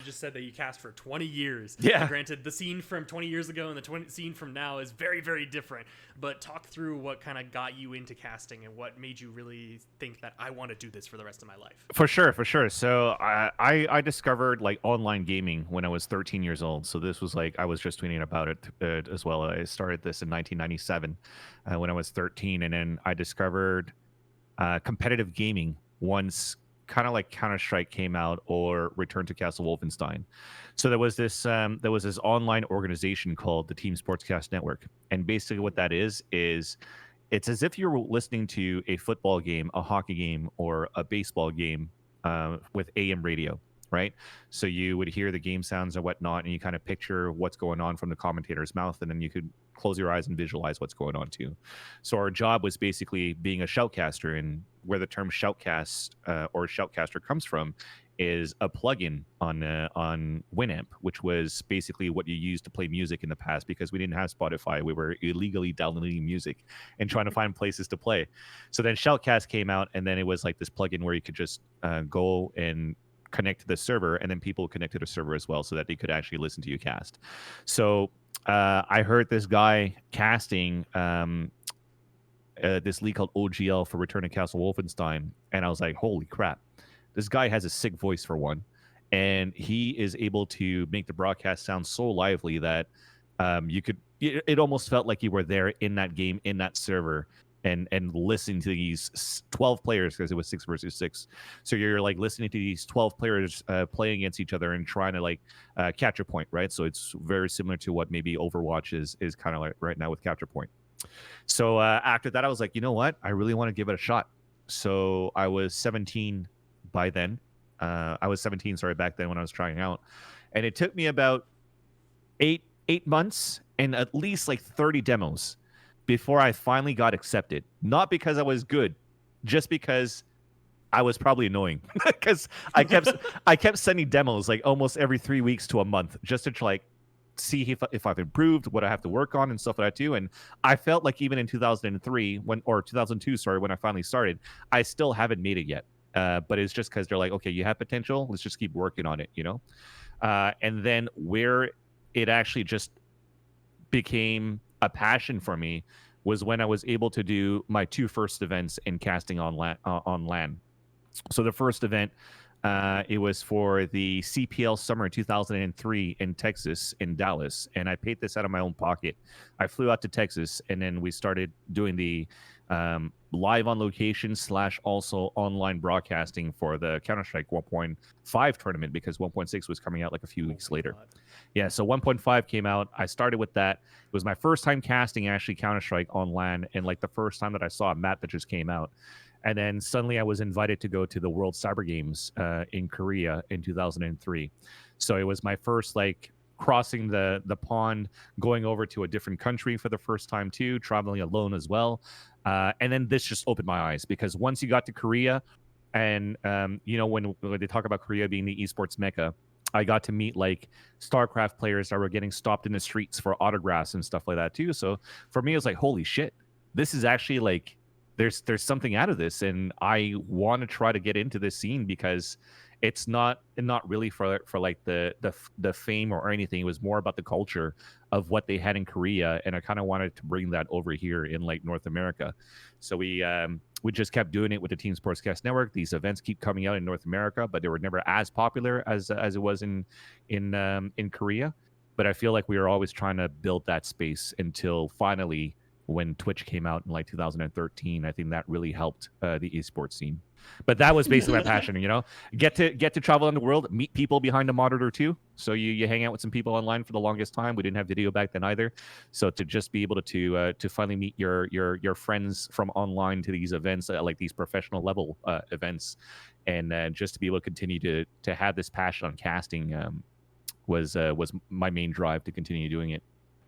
just said that you cast for 20 years. Yeah. Granted, the scene from 20 years ago and the scene from now is very, very different. But talk through what kind of got you into casting and what made you really think that I want to do this for the rest of my life. For sure, for sure. So I discovered like online gaming when I was 13 years old. So this was like I was just tweeting about it as well. I started this in 1997 when I was 13, and then I discovered competitive gaming once kind of like Counter-Strike came out or Return to Castle Wolfenstein. So there was this online organization called the Team Sportscast Network, and basically what that is it's as if you're listening to a football game, a hockey game, or a baseball game with AM radio, right? So you would hear the game sounds and whatnot, and you kind of picture what's going on from the commentator's mouth, and then you could close your eyes and visualize what's going on too. So our job was basically being a shoutcaster, and where the term shoutcast or shoutcaster comes from is a plugin on Winamp, which was basically what you used to play music in the past, because we didn't have Spotify. We were illegally downloading music and trying to find places to play. So then Shoutcast came out, and then it was like this plugin where you could just go and connect to the server, and then people connect to the server as well so that they could actually listen to you cast. So I heard this guy casting this league called OGL for Return to Castle Wolfenstein, and I was like, holy crap. This guy has a sick voice for one, and he is able to make the broadcast sound so lively that it almost felt like you were there in that game, in that server, and listening to these 12 players, because it was 6 versus 6. So you're like listening to these 12 players playing against each other and trying to like catch a point, right? So it's very similar to what maybe Overwatch is kind of like right now with capture point. So after that, I was like, you know what? I really want to give it a shot. So I was 17 by then. I was 17, sorry, back then when I was trying out. And it took me about eight months and at least like 30 demos before I finally got accepted. Not because I was good, just because I was probably annoying. Because I kept sending demos like almost every 3 weeks to a month just to like see if I've improved, what I have to work on and stuff like that too. And I felt like even in 2002, when I finally started, I still haven't made it yet. But it's just because they're like, okay, you have potential. Let's just keep working on it, you know? And then where it actually just became a passion for me was when I was able to do my 2 first events in casting on LAN. So the first event, it was for the CPL Summer 2003 in Texas, in Dallas, and I paid this out of my own pocket. I flew out to Texas, and then we started doing the live on location / also online broadcasting for the Counter-Strike 1.5 tournament, because 1.6 was coming out like a few weeks later. Yeah, so 1.5 came out. I started with that. It was my first time casting actually Counter-Strike on LAN, and like the first time that I saw a map that just came out. And then suddenly I was invited to go to the World Cyber Games in Korea in 2003. So it was my first like crossing the pond, going over to a different country for the first time too, traveling alone as well. And then this just opened my eyes, because once you got to Korea, and you know, when they talk about Korea being the esports mecca, I got to meet like StarCraft players that were getting stopped in the streets for autographs and stuff like that too. So for me, it was like, holy shit, this is actually like, there's something out of this, and I want to try to get into this scene, because it's not really for like the fame or anything. It was more about the culture of what they had in Korea, and I kind of wanted to bring that over here in like North America. So we just kept doing it with the Team Sportscast Network. These events keep coming out in North America, but they were never as popular as it was in Korea. But I feel like we were always trying to build that space until finally, when Twitch came out in like 2013, I think that really helped the esports scene. But that was basically my passion, you know, get to travel in the world, meet people behind the monitor too. So you hang out with some people online for the longest time. We didn't have video back then either. So to just be able to finally meet your friends from online to these events, like these professional level events, and just to be able to continue to have this passion on casting was my main drive to continue doing it.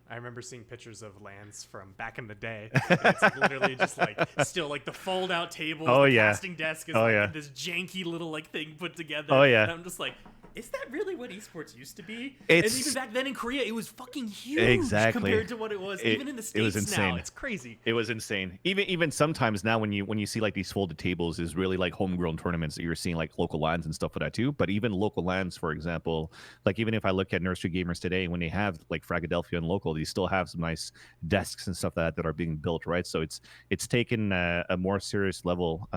I remember seeing pictures of LANs from back in the day. It's like literally just like still like the fold out table, casting desk is like this janky little like thing put together. Oh yeah. And I'm just like, is that really what esports used to be? And It's even back then in Korea, it was fucking huge Exactly. compared to what it was even in the It was States now. insane. It's crazy. It was insane. Even sometimes now when you see like these folded tables is really like homegrown tournaments that you're seeing like local lands and stuff like that too. But even local lands, for example, like even if I look at Nursery Gamers today, when they have like Fragadelphia and local, they still have some nice desks and stuff that are being built, right? So it's taken a more serious level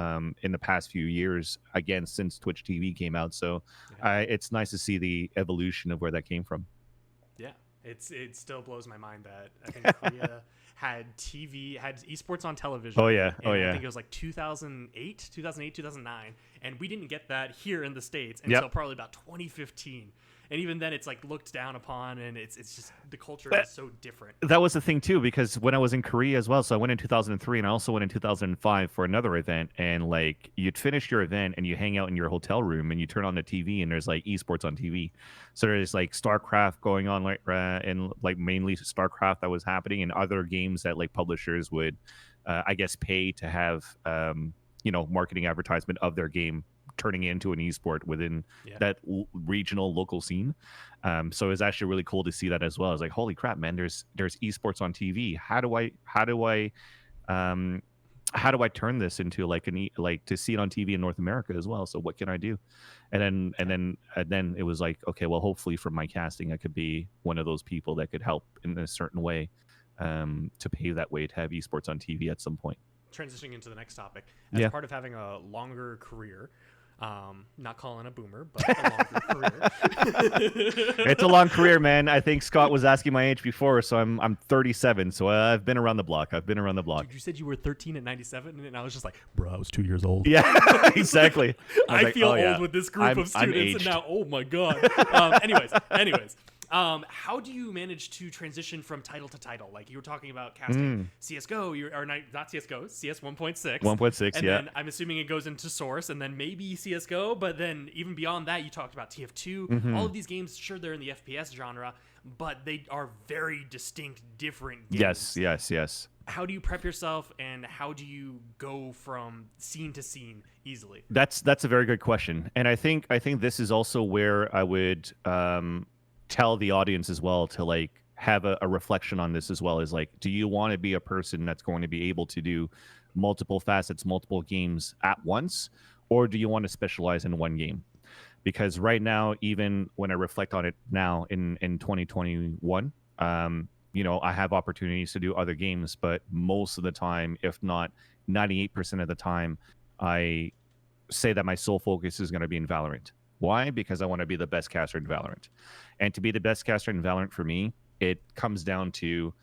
in the past few years, again, since Twitch TV came out. So it's nice to see the evolution of where that came from. Yeah, it still blows my mind that I think Korea had esports on television. Oh yeah, I think it was like 2008, 2009, and we didn't get that here in the States until probably about 2015. And even then, it's like looked down upon, and it's just the culture is so different. That was the thing too, because when I was in Korea as well, so I went in 2003, and I also went in 2005 for another event. And like you'd finish your event, and you hang out in your hotel room, and you turn on the TV, and there's like esports on TV. So there's like StarCraft going on, like and like mainly StarCraft that was happening, and other games that like publishers would, I guess, pay to have, marketing advertisement of their game turning into an esport within that regional local scene. So it's actually really cool to see that as well. It's like, holy crap, man, there's esports on TV. How do I turn this into like to see it on TV in North America as well? So what can I do? And then it was like, okay, well, hopefully from my casting, I could be one of those people that could help in a certain way to pave that way to have esports on TV at some point. Transitioning into the next topic, as part of having a longer career, not calling a boomer, but a longer career. It's a long career, man. I think Scott was asking my age before, so I'm 37, so I've been around the block. Dude, you said you were 13 at 97, and I was just like, bro, I was 2 years old. Yeah, exactly. I feel old with this group of students, and now, oh my god. Anyways. How do you manage to transition from title to title? Like you were talking about casting CSGO, or not CSGO, CS 1.6. 1.6, and then I'm assuming it goes into Source, and then maybe CSGO, but then even beyond that, you talked about TF2. All of these games, sure, they're in the FPS genre, but they are very distinct, different games. Yes. How do you prep yourself, and how do you go from scene to scene easily? That's a very good question, and I think this is also where I would tell the audience as well to like have a reflection on this as well, is like, do you want to be a person that's going to be able to do multiple facets, multiple games at once, or do you want to specialize in one game? Because right now, even when I reflect on it now in 2021, I have opportunities to do other games, but most of the time, if not 98% of the time, I say that my sole focus is going to be in Valorant. Why? Because I want to be the best caster in Valorant. And to be the best caster in Valorant for me, it comes down to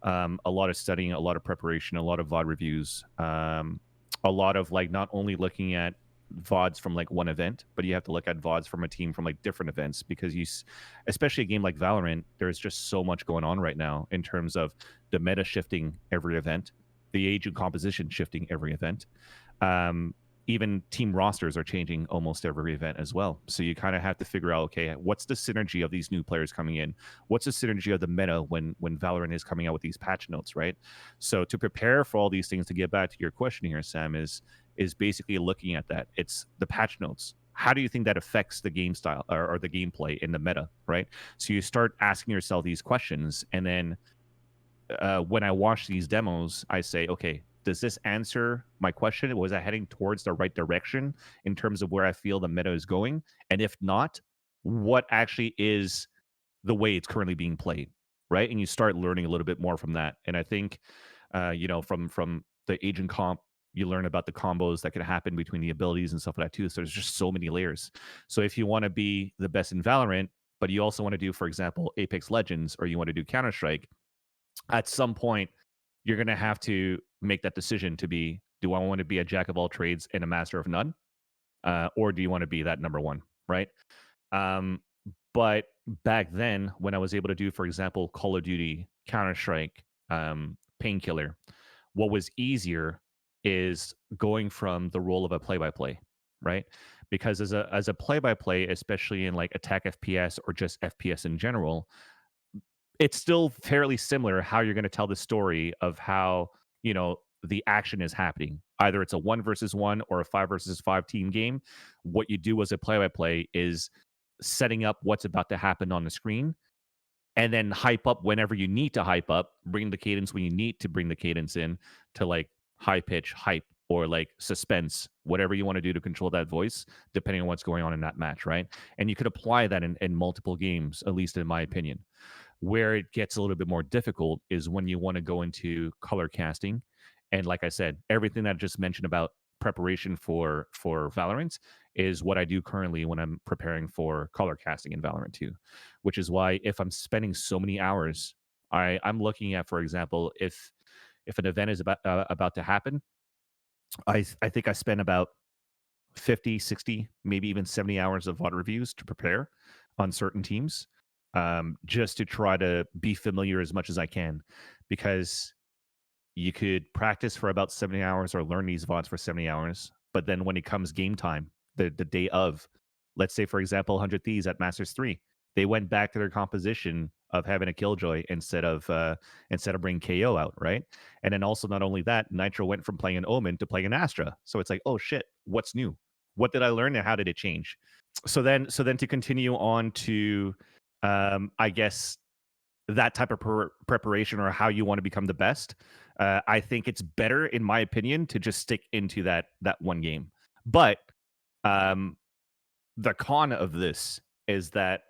a lot of studying, a lot of preparation, a lot of VOD reviews, a lot of like not only looking at VODs from like one event, but you have to look at VODs from a team from like different events, because especially a game like Valorant, there's just so much going on right now in terms of the meta shifting every event, the age and composition shifting every event. Even team rosters are changing almost every event as well. So you kind of have to figure out, okay, what's the synergy of these new players coming in? What's the synergy of the meta when Valorant is coming out with these patch notes, right? So to prepare for all these things, to get back to your question here, Sam, is basically looking at that. It's the patch notes. How do you think that affects the game style or the gameplay in the meta, right? So you start asking yourself these questions, and then when I watch these demos, I say, okay, does this answer my question? Was I heading towards the right direction in terms of where I feel the meta is going? And if not, what actually is the way it's currently being played, right? And you start learning a little bit more from that. And I think, from the agent comp, you learn about the combos that can happen between the abilities and stuff like that too. So there's just so many layers. So if you want to be the best in Valorant, but you also want to do, for example, Apex Legends, or you want to do Counter-Strike, at some point, you're going to have to make that decision to be, do I want to be a jack of all trades and a master of none? Or do you want to be that number one, right? But back then, when I was able to do, for example, Call of Duty, Counter-Strike, Painkiller, what was easier is going from the role of a play-by-play, right? Because as a play-by-play, especially in like attack FPS or just FPS in general, it's still fairly similar how you're going to tell the story of how, the action is happening. Either it's a 1 versus 1 or a 5 versus 5 team game. What you do as a play-by-play is setting up what's about to happen on the screen, and then hype up whenever you need to hype up, bring the cadence when you need to bring the cadence in to like high pitch hype or like suspense, whatever you want to do to control that voice, depending on what's going on in that match, right? And you could apply that in multiple games, at least in my opinion. Where it gets a little bit more difficult is when you want to go into color casting. And like I said, everything that I just mentioned about preparation for Valorant is what I do currently when I'm preparing for color casting in Valorant 2, which is why if I'm spending so many hours, I'm looking at, for example, if an event is about to happen, I think I spend about 50, 60, maybe even 70 hours of VOD reviews to prepare on certain teams, just to try to be familiar as much as I can, because you could practice for about 70 hours or learn these VODs for 70 hours. But then when it comes game time, the day of, let's say, for example, 100 Thieves at Masters 3, they went back to their composition of having a Killjoy instead of bringing KO out, right? And then also, not only that, Nitro went from playing an Omen to playing an Astra. So it's like, oh shit, what's new? What did I learn and how did it change? So then to continue on to, I guess, that type of preparation or how you want to become the best, I think it's better, in my opinion, to just stick into that one game. But um, the con of this is that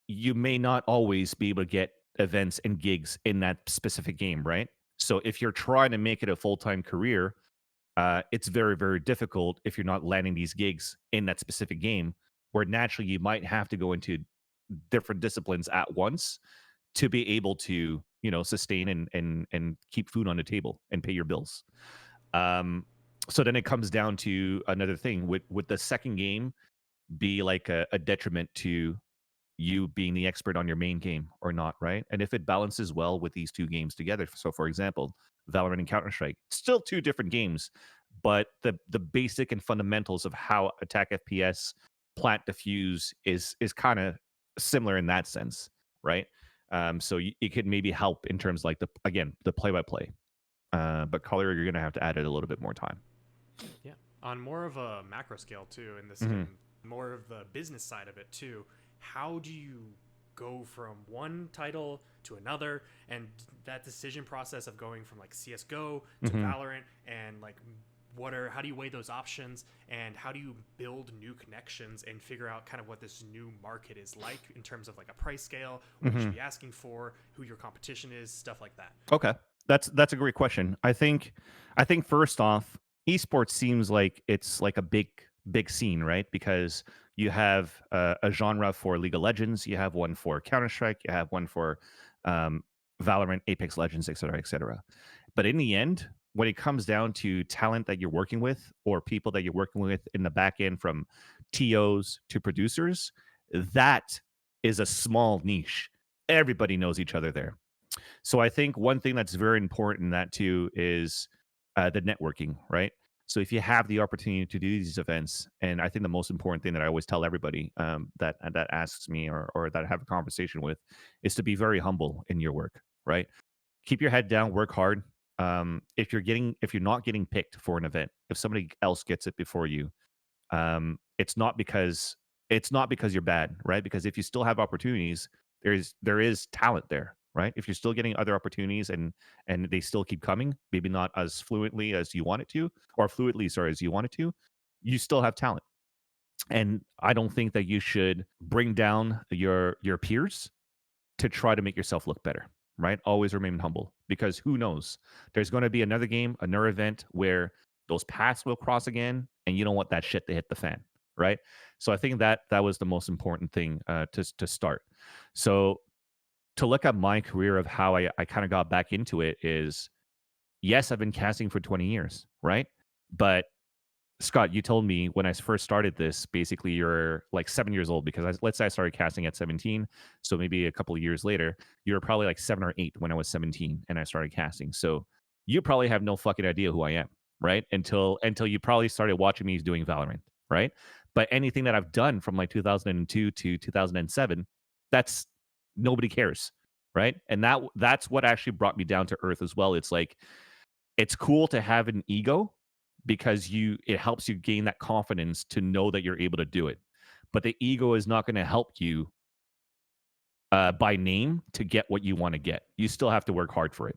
you may not always be able to get events and gigs in that specific game, right? So if you're trying to make it a full-time career, it's very, very difficult if you're not landing these gigs in that specific game, where naturally you might have to go into different disciplines at once to be able to, sustain and keep food on the table and pay your bills. So then it comes down to another thing. Would the second game be like a detriment to you being the expert on your main game or not, right? And if it balances well with these two games together, so for example, Valorant and Counter-Strike, still two different games, but the basic and fundamentals of how attack FPS, plant diffuse is kind of similar in that sense, right? So it could maybe help in terms like the play-by-play. But color, you're gonna have to add it a little bit more time. Yeah, on more of a macro scale too, and this more of the business side of it too. How do you go from one title to another, and that decision process of going from like CS:GO to Valorant, and like how do you weigh those options, and how do you build new connections and figure out kind of what this new market is like in terms of like a price scale, what you should be asking for, who your competition is, stuff like that? Okay, that's a great question. I think first off, esports seems like it's like a big scene, right? Because you have a genre for League of Legends, you have one for Counter-Strike, you have one for Valorant, Apex Legends, etc., etc. But in the end, when it comes down to talent that you're working with or people that you're working with in the back end, from TOs to producers, that is a small niche. Everybody knows each other there. So I think one thing that's very important in that too is the networking, right? So if you have the opportunity to do these events, and I think the most important thing that I always tell everybody that asks me or that I have a conversation with is to be very humble in your work, right? Keep your head down, work hard. If you're not getting picked for an event, if somebody else gets it before you, it's not because you're bad, right? Because if you still have opportunities, there is talent there, right? If you're still getting other opportunities and they still keep coming, maybe not as fluently as you want it to, or fluidly, sorry, as you want it to, you still have talent. And I don't think that you should bring down your peers to try to make yourself look better, right? Always remain humble, because who knows? There's going to be another game, another event where those paths will cross again, and you don't want that shit to hit the fan, right? So I think that was the most important thing to start. So to look at my career of how I kind of got back into it is, yes, I've been casting for 20 years, right? But Scott, you told me when I first started this, basically you're like 7 years old, because let's say I started casting at 17. So maybe a couple of years later, you were probably like 7 or 8 when I was 17 and I started casting. So you probably have no fucking idea who I am, right? Until you probably started watching me doing Valorant, right? But anything that I've done from like 2002 to 2007, that's nobody cares, right? And that's what actually brought me down to earth as well. It's like, it's cool to have an ego, because it helps you gain that confidence to know that you're able to do it. but the ego is not going to help you by name to get what you want to get. You still have to work hard for it.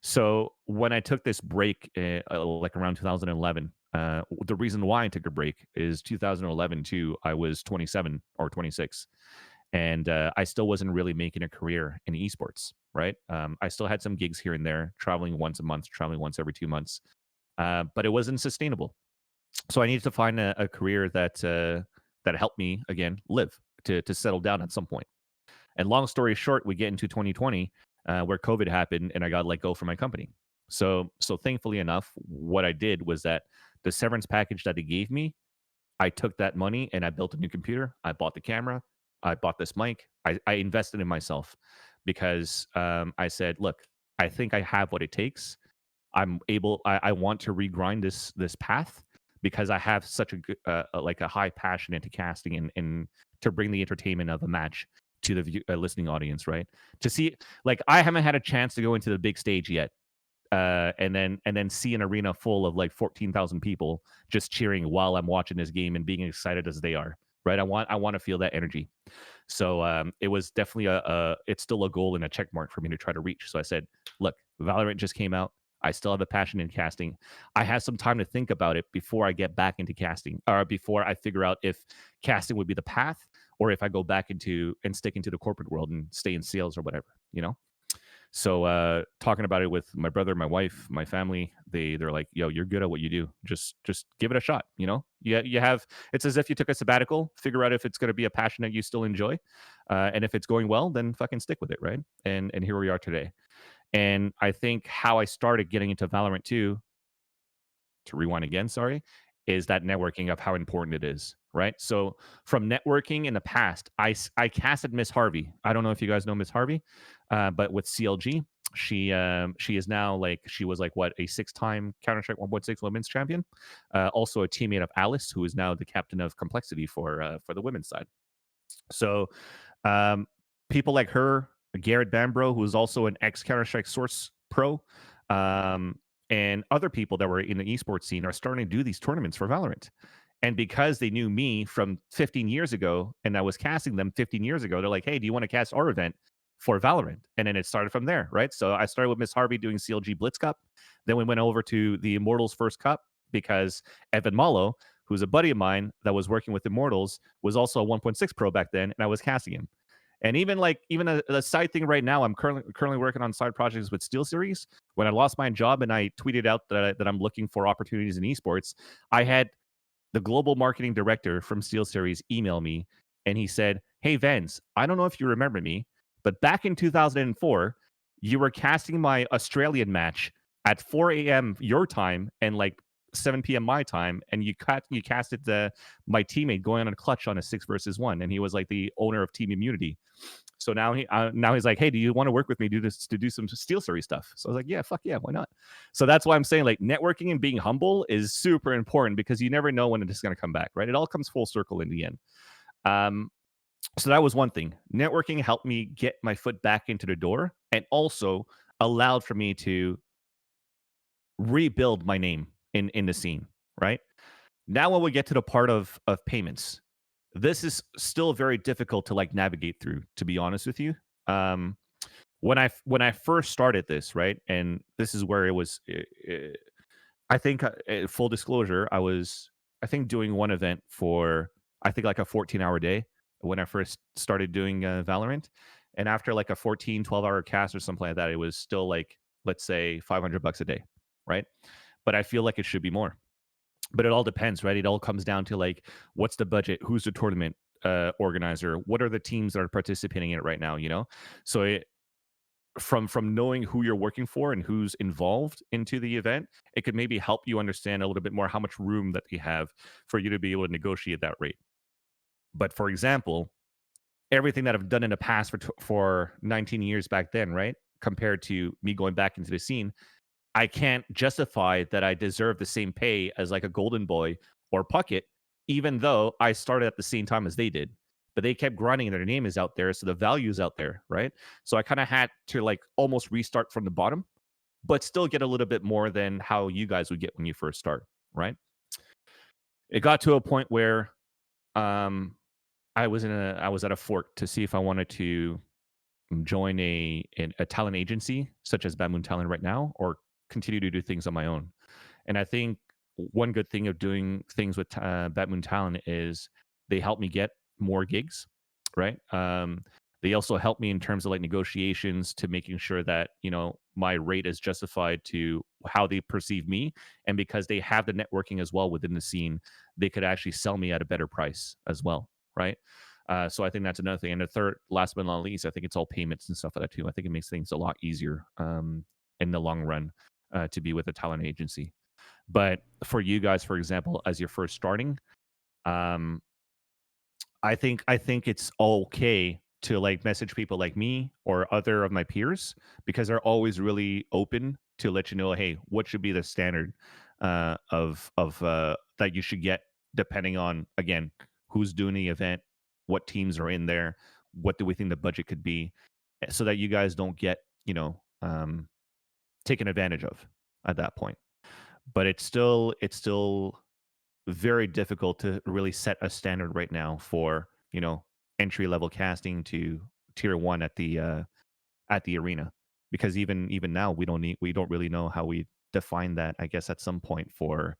So when I took this break, like around 2011, the reason why I took a break is 2011 too. I was 27 or 26, and I still wasn't really making a career in esports. Right? I still had some gigs here and there, traveling once a month, traveling once every 2 months, but it wasn't sustainable. So I needed to find a career that helped me again live to settle down at some point. And long story short, we get into 2020, where COVID happened, and I got let go from my company. So thankfully enough, what I did was that the severance package that they gave me, I took that money and I built a new computer. I bought the camera. I bought this mic. I invested in myself because I said, look, I think I have what it takes. I'm able. I want to regrind this path because I have such a like a high passion into casting and to bring the entertainment of a match to the listening audience, right? To see, like, I haven't had a chance to go into the big stage yet, and then see an arena full of like 14,000 people just cheering while I'm watching this game and being excited as they are, right? I want to feel that energy. So it was definitely it's still a goal and a check mark for me to try to reach. So I said, look, Valorant just came out. I still have a passion in casting. I have some time to think about it before I get back into casting, or before I figure out if casting would be the path, or if I go back into and stick into the corporate world and stay in sales or whatever, you know? So talking about it with my brother, my wife, my family, they're like, yo, you're good at what you do. Just give it a shot, you know? You have, it's as if you took a sabbatical, figure out if it's going to be a passion that you still enjoy. And if it's going well, then fucking stick with it, right? And here we are today. And I think how I started getting into Valorant 2, to rewind again, sorry, is that networking of how important it is, right? So from networking in the past, I casted Miss Harvey. I don't know if you guys know Miss Harvey, but with CLG, she is now, like, she was like what, a 6-time Counter-Strike 1.6 women's champion, also a teammate of Alice, who is now the captain of Complexity for the women's side. So um, people like her, Garrett Bambro, who is also an ex Counter-Strike Source pro, um, and other people that were in the esports scene are starting to do these tournaments for Valorant. And because they knew me from 15 years ago and I was casting them 15 years ago, they're like, hey, do you want to cast our event for Valorant? And then it started from there, right? So I started with Miss Harvey doing CLG Blitz Cup. Then we went over to the Immortals First Cup because Evan Malo, who's a buddy of mine that was working with Immortals, was also a 1.6 pro back then, and I was casting him. And even a side thing right now, I'm currently working on side projects with SteelSeries. When I lost my job and I tweeted out that I'm looking for opportunities in esports, I had the global marketing director from SteelSeries email me, and he said, "Hey Vance, I don't know if you remember me, but back in 2004, you were casting my Australian match at 4 a.m. your time and like 7 p.m. my time, and you casted my teammate going on a clutch on a 6 versus 1, and he was like the owner of Team Immunity. So now he's like, hey, do you want to work with me to do some SteelSeries stuff? So I was like, yeah, fuck yeah, why not? So that's why I'm saying, like, networking and being humble is super important because you never know when it's going to come back, right? It all comes full circle in the end. So that was one thing. Networking helped me get my foot back into the door and also allowed for me to rebuild my name in the scene, right? Now when we get to the part of payments, this is still very difficult to like navigate through, to be honest with you. When I first started this, right, and this is where it was, I think, full disclosure, I think doing one event for, I think, like a 14-hour day when I first started doing Valorant, and after like a 12-hour cast or something like that, it was still like, let's say, $500 a day, right? But I feel like it should be more. But it all depends, right? It all comes down to like, what's the budget? Who's the tournament organizer? What are the teams that are participating in it right now? You know, so from knowing who you're working for and who's involved into the event, it could maybe help you understand a little bit more how much room that they have for you to be able to negotiate that rate. But for example, everything that I've done in the past for 19 years back then, right, compared to me going back into the scene, I can't justify that I deserve the same pay as like a Golden Boy or Puckett, even though I started at the same time as they did. But they kept grinding and their name is out there, so the value is out there, right? So I kind of had to like almost restart from the bottom, but still get a little bit more than how you guys would get when you first start, right? It got to a point where I was at a fork to see if I wanted to join a talent agency such as Bad Moon Talent right now, or continue to do things on my own. And I think one good thing of doing things with Bad Moon Talent is they help me get more gigs, right? They also help me in terms of like negotiations to making sure that my rate is justified to how they perceive me, and because they have the networking as well within the scene, they could actually sell me at a better price as well, right? So I think that's another thing. And the third, last but not least, I think it's all payments and stuff like that too. I think it makes things a lot easier in the long run to be with a talent agency. But for you guys, for example, as you're first starting, um, I think it's okay to like message people like me or other of my peers, because they're always really open to let you know, hey, what should be the standard of that you should get, depending on, again, who's doing the event, what teams are in there, what do we think the budget could be, so that you guys don't get taken advantage of at that point. But it's still very difficult to really set a standard right now for entry level casting to tier one at the arena, because even now we don't really know how we define that, I guess, at some point for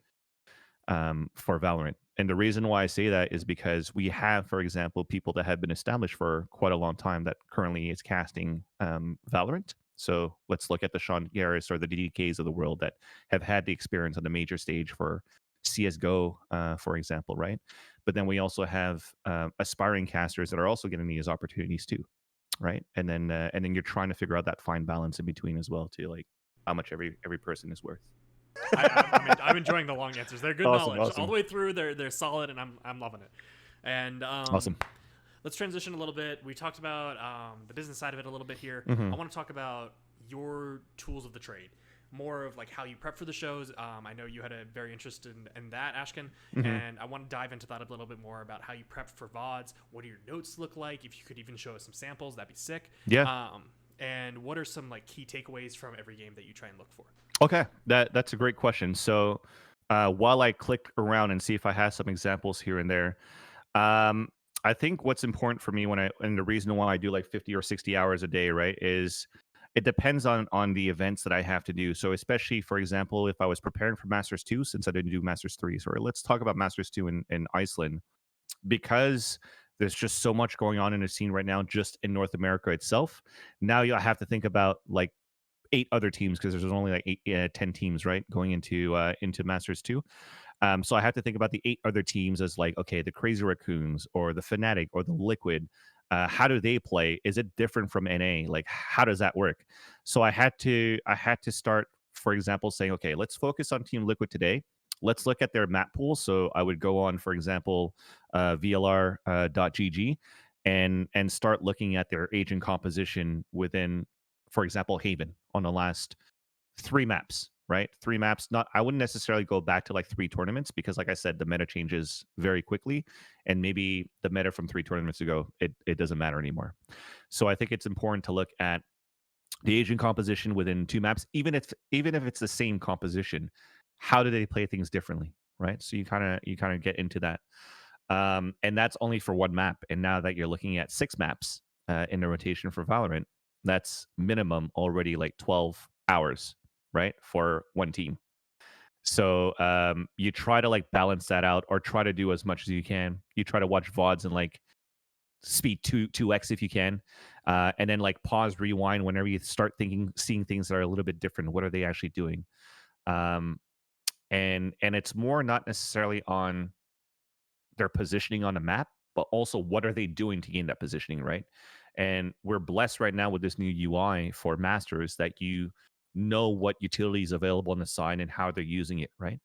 Valorant. And the reason why I say that is because we have, for example, people that have been established for quite a long time that currently is casting Valorant. So let's look at the Sean Garris or the DDKs of the world that have had the experience on the major stage for CS:GO, for example, right? But then we also have aspiring casters that are also getting these opportunities too, right? And then you're trying to figure out that fine balance in between as well, too, like how much every person is worth. I'm enjoying the long answers. They're good knowledge all the way through. They're solid, and I'm loving it. And Awesome. Let's transition a little bit. We talked about the business side of it a little bit here. Mhm. I want to talk about your tools of the trade, more of like how you prep for the shows. I know you had a very interest in that, Ashken, Mhm. and I want to dive into that a little bit more about how you prep for VODs. What do your notes look like? If you could even show us some samples, that'd be sick. Yeah. And what are some like key takeaways from every game that you try and look for? Okay, that's a great question. So, while I click around and see if I have some examples here and there, um, I think what's important for me and the reason why I do like 50 or 60 hours a day, right, is it depends on the events that I have to do. So, especially for example, if I was preparing for Masters 2, since I didn't do Masters 3, so let's talk about Masters 2 in Iceland, because there's just so much going on in the scene right now, just in North America itself. Now you have to think about like 8 other teams, because there's only like 10 teams, right, going into Masters 2. So I have to think about the 8 other teams as like, okay, the Crazy Raccoons or the Fnatic or the Liquid. How do they play? Is it different from NA? Like, how does that work? So I had to start, for example, saying, okay, let's focus on Team Liquid today. Let's look at their map pool. So I would go on, for example, VLR.gg and start looking at their agent composition within, for example, Haven on the last 3 maps, right? 3 maps. Not, I wouldn't necessarily go back to like 3 tournaments, because, like I said, the meta changes very quickly, and maybe the meta from 3 tournaments ago, it doesn't matter anymore. So I think it's important to look at the agent composition within 2 maps, even if it's the same composition. How do they play things differently, right? So you kind of get into that, and that's only for 1 map. And now that you're looking at 6 maps in the rotation for Valorant, that's minimum already like 12 hours, right, for one team. So you try to like balance that out, or try to do as much as you can. You try to watch VODs and like speed 2x if you can, and then like pause, rewind whenever you start seeing things that are a little bit different. What are they actually doing? Um, and it's more not necessarily on their positioning on the map, but also what are they doing to gain that positioning, right? And we're blessed right now with this new UI for Masters that you know what utilities available on the side and how they're using it, right?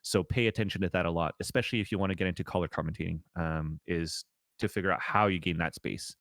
So pay attention to that a lot, especially if you want to get into color commentating, is to figure out how you gain that space.